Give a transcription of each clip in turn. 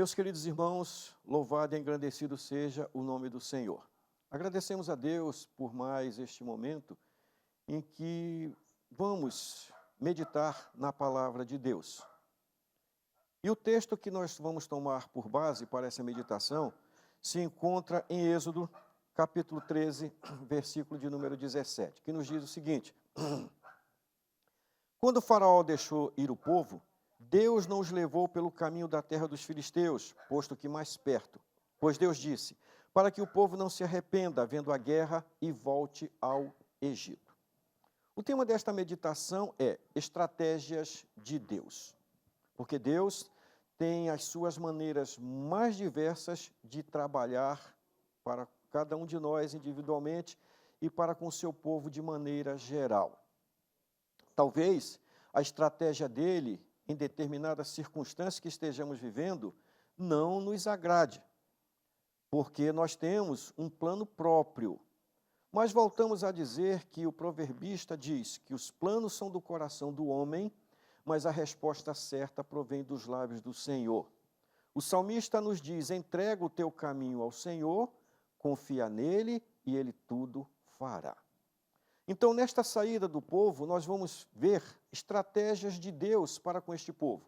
Meus queridos irmãos, louvado e engrandecido seja o nome do Senhor. Agradecemos a Deus por mais este momento em que vamos meditar na palavra de Deus. E o texto que nós vamos tomar por base para essa meditação se encontra em Êxodo, capítulo 13, versículo de número 17, que nos diz o seguinte: Quando o faraó deixou ir o povo, Deus não os levou pelo caminho da terra dos filisteus, posto que mais perto. Pois Deus disse, para que o povo não se arrependa, vendo a guerra, e volte ao Egito. O tema desta meditação é estratégias de Deus. Porque Deus tem as suas maneiras mais diversas de trabalhar para cada um de nós individualmente e para com o seu povo de maneira geral. Talvez a estratégia dele, em determinadas circunstâncias que estejamos vivendo, não nos agrade, porque nós temos um plano próprio. Mas voltamos a dizer que o proverbista diz que os planos são do coração do homem, mas a resposta certa provém dos lábios do Senhor. O salmista nos diz, entrega o teu caminho ao Senhor, confia nele e ele tudo fará. Então, nesta saída do povo, nós vamos ver estratégias de Deus para com este povo.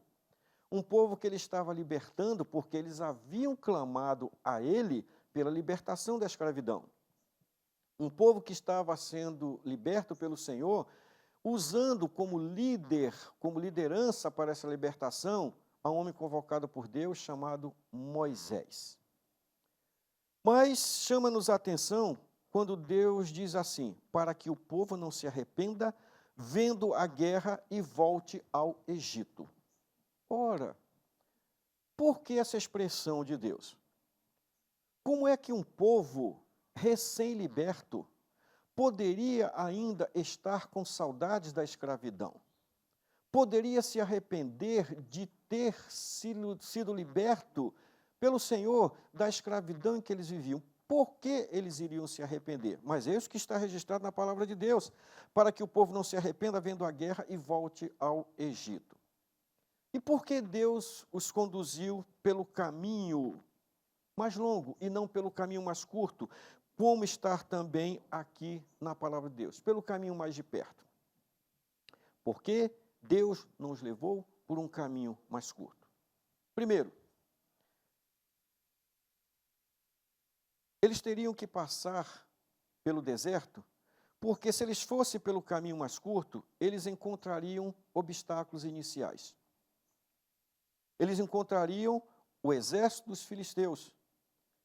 Um povo que ele estava libertando porque eles haviam clamado a ele pela libertação da escravidão. Um povo que estava sendo liberto pelo Senhor, usando como líder, como liderança para essa libertação, a um homem convocado por Deus chamado Moisés. Mas chama-nos a atenção quando Deus diz assim, para que o povo não se arrependa, vendo a guerra e volte ao Egito. Ora, por que essa expressão de Deus? Como é que um povo recém-liberto poderia ainda estar com saudades da escravidão? Poderia se arrepender de ter sido liberto pelo Senhor da escravidão em que eles viviam? Por que eles iriam se arrepender? Mas é isso que está registrado na palavra de Deus, para que o povo não se arrependa vendo a guerra e volte ao Egito. E por que Deus os conduziu pelo caminho mais longo e não pelo caminho mais curto, como está também aqui na palavra de Deus, pelo caminho mais de perto? Porque Deus não os levou por um caminho mais curto. Primeiro, eles teriam que passar pelo deserto, porque se eles fossem pelo caminho mais curto, eles encontrariam obstáculos iniciais. Eles encontrariam o exército dos filisteus,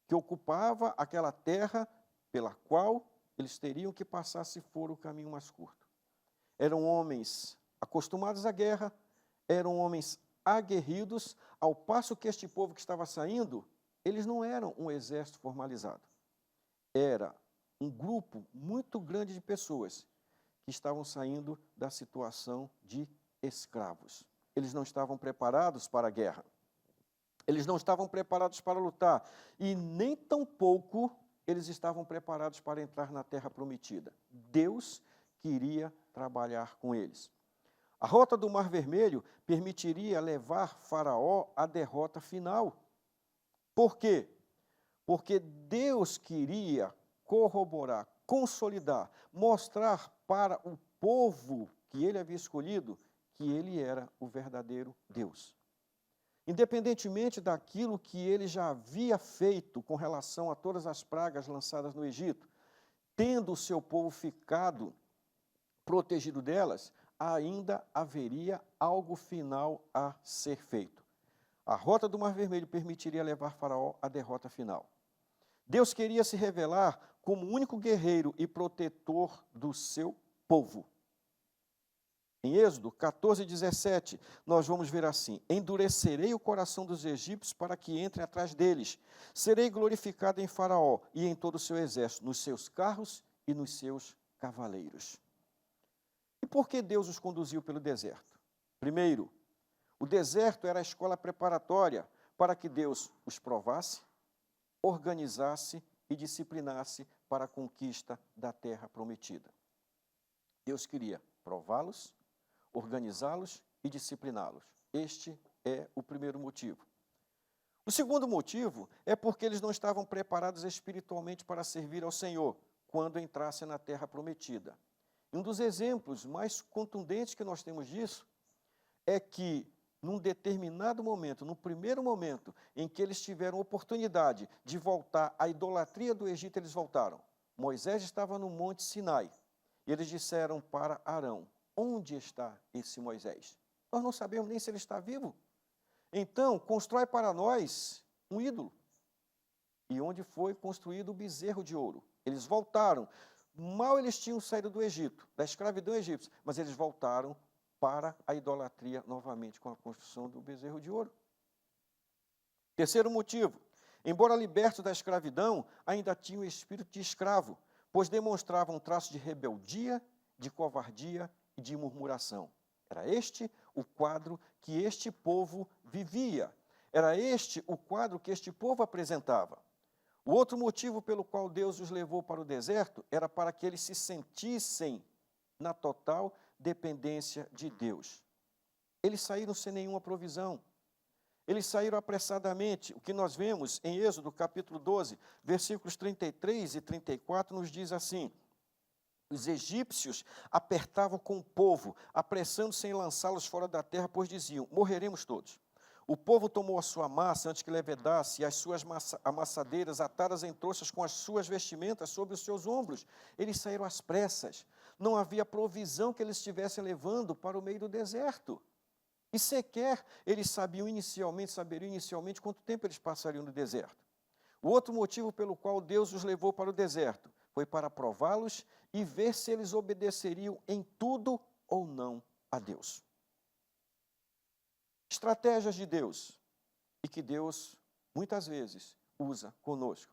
que ocupava aquela terra pela qual eles teriam que passar se for o caminho mais curto. Eram homens acostumados à guerra, eram homens aguerridos, ao passo que este povo que estava saindo, eles não eram um exército formalizado. Era um grupo muito grande de pessoas que estavam saindo da situação de escravos. Eles não estavam preparados para a guerra. Eles não estavam preparados para lutar. E nem tampouco eles estavam preparados para entrar na terra prometida. Deus queria trabalhar com eles. A rota do Mar Vermelho permitiria levar Faraó à derrota final. Por quê? Porque Deus queria corroborar, consolidar, mostrar para o povo que ele havia escolhido que ele era o verdadeiro Deus. Independentemente daquilo que ele já havia feito com relação a todas as pragas lançadas no Egito, tendo o seu povo ficado protegido delas, ainda haveria algo final a ser feito. A rota do Mar Vermelho permitiria levar Faraó à derrota final. Deus queria se revelar como o único guerreiro e protetor do seu povo. Em Êxodo 14, 17, nós vamos ver assim, endurecerei o coração dos egípcios para que entrem atrás deles. Serei glorificado em Faraó e em todo o seu exército, nos seus carros e nos seus cavaleiros. E por que Deus os conduziu pelo deserto? Primeiro, o deserto era a escola preparatória para que Deus os provasse, organizasse e disciplinasse para a conquista da terra prometida. Deus queria prová-los, organizá-los e discipliná-los. Este é o primeiro motivo. O segundo motivo é porque eles não estavam preparados espiritualmente para servir ao Senhor quando entrassem na terra prometida. Um dos exemplos mais contundentes que nós temos disso é que, num determinado momento, no primeiro momento em que eles tiveram oportunidade de voltar à idolatria do Egito, eles voltaram. Moisés estava no Monte Sinai. E eles disseram para Arão: onde está esse Moisés? Nós não sabemos nem se ele está vivo. Então, constrói para nós um ídolo. E onde foi construído o bezerro de ouro? Eles voltaram. Mal eles tinham saído do Egito, da escravidão egípcia, mas eles voltaram para a idolatria novamente com a construção do bezerro de ouro. Terceiro motivo: embora libertos da escravidão, ainda tinham o espírito de escravo, pois demonstravam traços de rebeldia, de covardia e de murmuração. Era este o quadro que este povo vivia. Era este o quadro que este povo apresentava. O outro motivo pelo qual Deus os levou para o deserto era para que eles se sentissem na total dependência de Deus. Eles saíram sem nenhuma provisão. Eles saíram apressadamente. O que nós vemos em Êxodo, capítulo 12, versículos 33 e 34, nos diz assim: os egípcios apertavam com o povo, apressando-se em lançá-los fora da terra, pois diziam: morreremos todos. O povo tomou a sua massa antes que levedasse, e as suas amassadeiras atadas em trouxas com as suas vestimentas sobre os seus ombros. Eles saíram às pressas. Não havia provisão que eles estivessem levando para o meio do deserto. E sequer eles saberiam inicialmente quanto tempo eles passariam no deserto. O outro motivo pelo qual Deus os levou para o deserto foi para prová-los e ver se eles obedeceriam em tudo ou não a Deus. Estratégias de Deus, e que Deus, muitas vezes, usa conosco.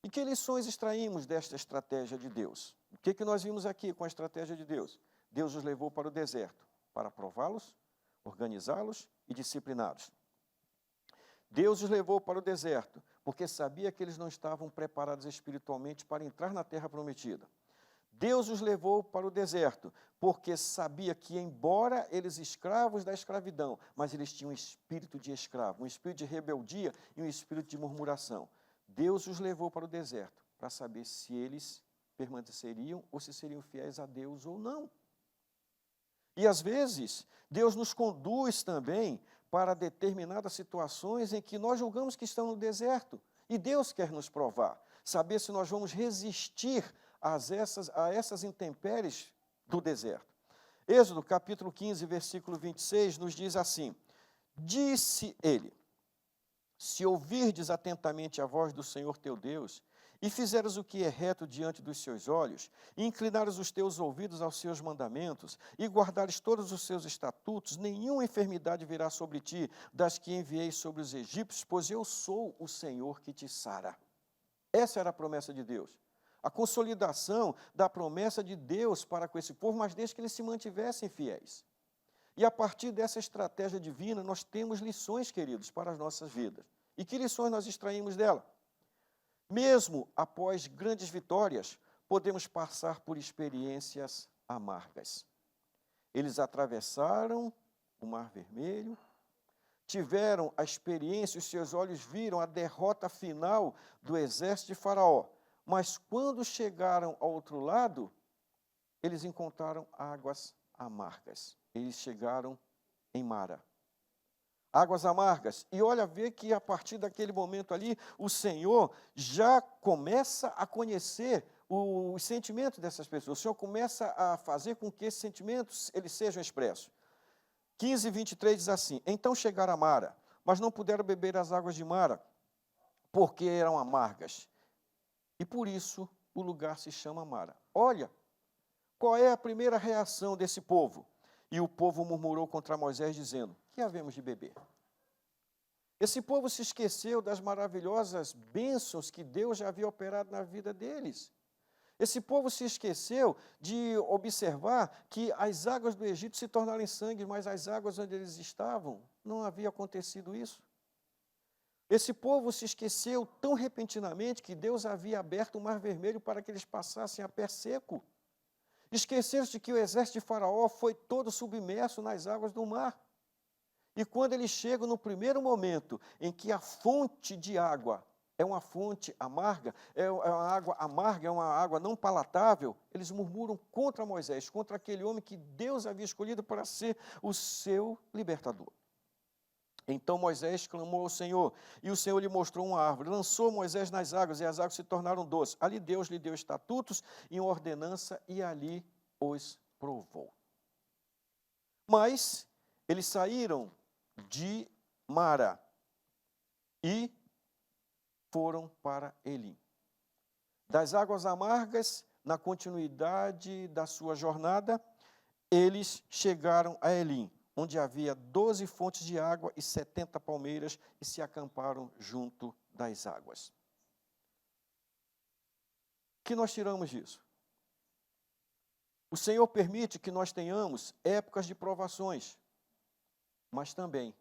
E que lições extraímos desta estratégia de Deus? O que nós vimos aqui com a estratégia de Deus? Deus os levou para o deserto, para prová-los, organizá-los e discipliná-los. Deus os levou para o deserto, porque sabia que eles não estavam preparados espiritualmente para entrar na terra prometida. Deus os levou para o deserto, porque sabia que, embora eles escravos da escravidão, mas eles tinham um espírito de escravo, um espírito de rebeldia e um espírito de murmuração. Deus os levou para o deserto, para saber se eles permaneceriam ou se seriam fiéis a Deus ou não. E, às vezes, Deus nos conduz também para determinadas situações em que nós julgamos que estão no deserto. E Deus quer nos provar, saber se nós vamos resistir a essas intempéries do deserto. Êxodo, capítulo 15, versículo 26, nos diz assim: disse ele: se ouvirdes atentamente a voz do Senhor teu Deus, e fizeres o que é reto diante dos seus olhos, e inclinares os teus ouvidos aos seus mandamentos, e guardares todos os seus estatutos, nenhuma enfermidade virá sobre ti, das que enviei sobre os egípcios, pois eu sou o Senhor que te sara. Essa era a promessa de Deus. A consolidação da promessa de Deus para com esse povo, mas desde que eles se mantivessem fiéis. E a partir dessa estratégia divina, nós temos lições, queridos, para as nossas vidas. E que lições nós extraímos dela? Mesmo após grandes vitórias, podemos passar por experiências amargas. Eles atravessaram o Mar Vermelho, tiveram a experiência, os seus olhos viram a derrota final do exército de Faraó. Mas quando chegaram ao outro lado, eles encontraram águas amargas. Eles chegaram em Mara. Águas amargas. E olha, vê que a partir daquele momento ali, o Senhor já começa a conhecer os sentimentos dessas pessoas. O Senhor começa a fazer com que esses sentimentos eles sejam expressos. 15, 23 diz assim: então chegaram a Mara, mas não puderam beber as águas de Mara, porque eram amargas. E por isso o lugar se chama Mara. Olha, qual é a primeira reação desse povo? E o povo murmurou contra Moisés, dizendo: que havemos de beber? Esse povo se esqueceu das maravilhosas bênçãos que Deus já havia operado na vida deles. Esse povo se esqueceu de observar que as águas do Egito se tornaram em sangue, mas as águas onde eles estavam, não havia acontecido isso. Esse povo se esqueceu tão repentinamente que Deus havia aberto o Mar Vermelho para que eles passassem a pé seco. Esqueceram-se de que o exército de Faraó foi todo submerso nas águas do mar. E quando eles chegam no primeiro momento em que a fonte de água é uma fonte amarga, é uma água amarga, é uma água não palatável, eles murmuram contra Moisés, contra aquele homem que Deus havia escolhido para ser o seu libertador. Então Moisés clamou ao Senhor, e o Senhor lhe mostrou uma árvore. Lançou Moisés nas águas, e as águas se tornaram doces. Ali Deus lhe deu estatutos e uma ordenança, e ali os provou. Mas eles saíram de Mara e foram para Elim. Das águas amargas, na continuidade da sua jornada, eles chegaram a Elim, onde havia 12 fontes de água e 70 palmeiras, e se acamparam junto das águas. O que nós tiramos disso? O Senhor permite que nós tenhamos épocas de provações, mas também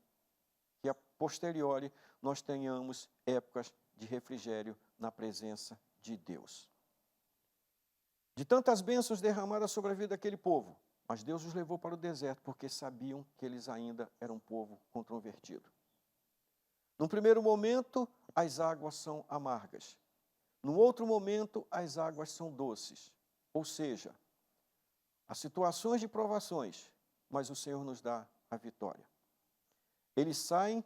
que a posteriori nós tenhamos épocas de refrigério na presença de Deus. De tantas bênçãos derramadas sobre a vida daquele povo, mas Deus os levou para o deserto, porque sabiam que eles ainda eram um povo controvertido. Num primeiro momento, as águas são amargas. Num outro momento, as águas são doces. Ou seja, há situações de provações, mas o Senhor nos dá a vitória. Eles saem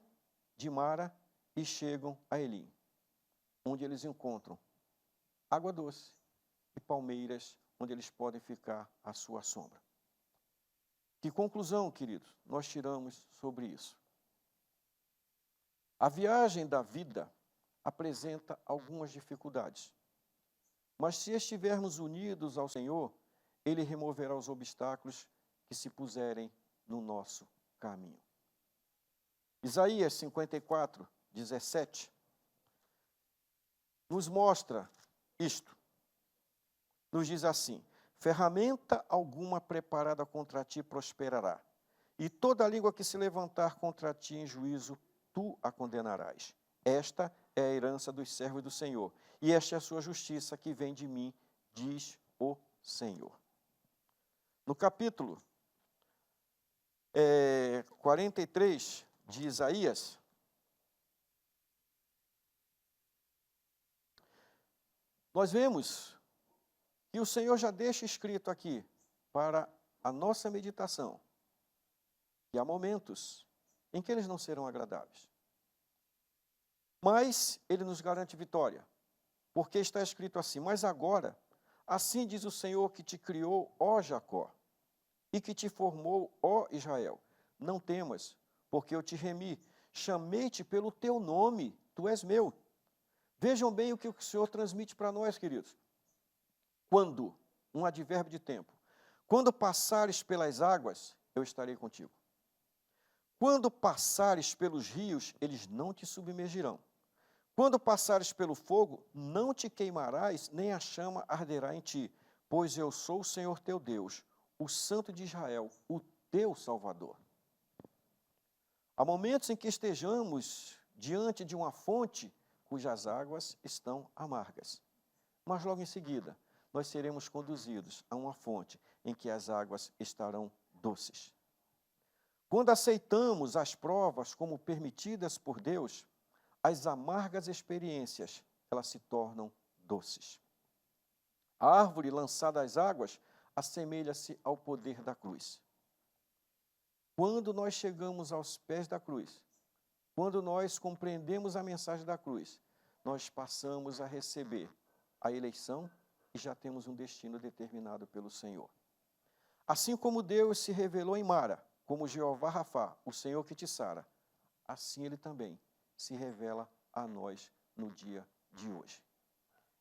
de Mara e chegam a Elim, onde eles encontram água doce e palmeiras, onde eles podem ficar à sua sombra. Que conclusão, queridos, nós tiramos sobre isso? A viagem da vida apresenta algumas dificuldades, mas se estivermos unidos ao Senhor, Ele removerá os obstáculos que se puserem no nosso caminho. Isaías 54, 17, nos mostra isto. Nos diz assim: ferramenta alguma preparada contra ti prosperará, e toda língua que se levantar contra ti em juízo, tu a condenarás. Esta é a herança dos servos do Senhor, e esta é a sua justiça que vem de mim, diz o Senhor. No capítulo 43 de Isaías, nós vemos que o Senhor já deixa escrito aqui, para a nossa meditação, que há momentos em que eles não serão agradáveis. Mas Ele nos garante vitória, porque está escrito assim: mas agora, assim diz o Senhor que te criou, ó Jacó, e que te formou, ó Israel, não temas, porque eu te remi, chamei-te pelo teu nome, tu és meu. Vejam bem o que o Senhor transmite para nós, queridos. Quando, um advérbio de tempo, quando passares pelas águas, eu estarei contigo. Quando passares pelos rios, eles não te submergirão. Quando passares pelo fogo, não te queimarás, nem a chama arderá em ti, pois eu sou o Senhor teu Deus, o Santo de Israel, o teu Salvador. Há momentos em que estejamos diante de uma fonte cujas águas estão amargas, mas logo em seguida nós seremos conduzidos a uma fonte em que as águas estarão doces. Quando aceitamos as provas como permitidas por Deus, as amargas experiências, elas se tornam doces. A árvore lançada às águas assemelha-se ao poder da cruz. Quando nós chegamos aos pés da cruz, quando nós compreendemos a mensagem da cruz, nós passamos a receber a eleição e já temos um destino determinado pelo Senhor. Assim como Deus se revelou em Mara, como Jeová Rafá, o Senhor que te sara, assim Ele também se revela a nós no dia de hoje.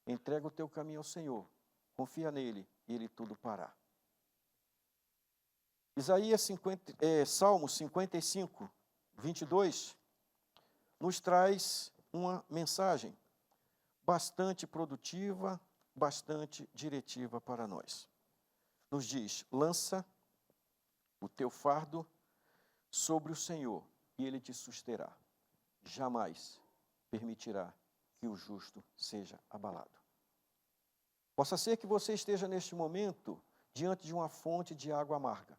Entrega o teu caminho ao Senhor, confia nele e Ele tudo fará. Salmo 55, 22, nos traz uma mensagem bastante produtiva, bastante diretiva para nós. Nos diz: lança o teu fardo sobre o Senhor e Ele te susterá. Jamais permitirá que o justo seja abalado. Possa ser que você esteja neste momento diante de uma fonte de água amarga.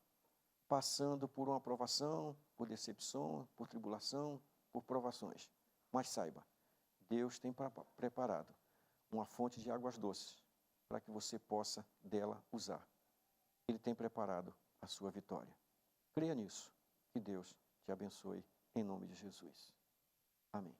passando por uma provação, por decepção, por tribulação, por provações. Mas saiba, Deus tem preparado uma fonte de águas doces para que você possa dela usar. Ele tem preparado a sua vitória. Creia nisso. Que Deus te abençoe em nome de Jesus. Amém.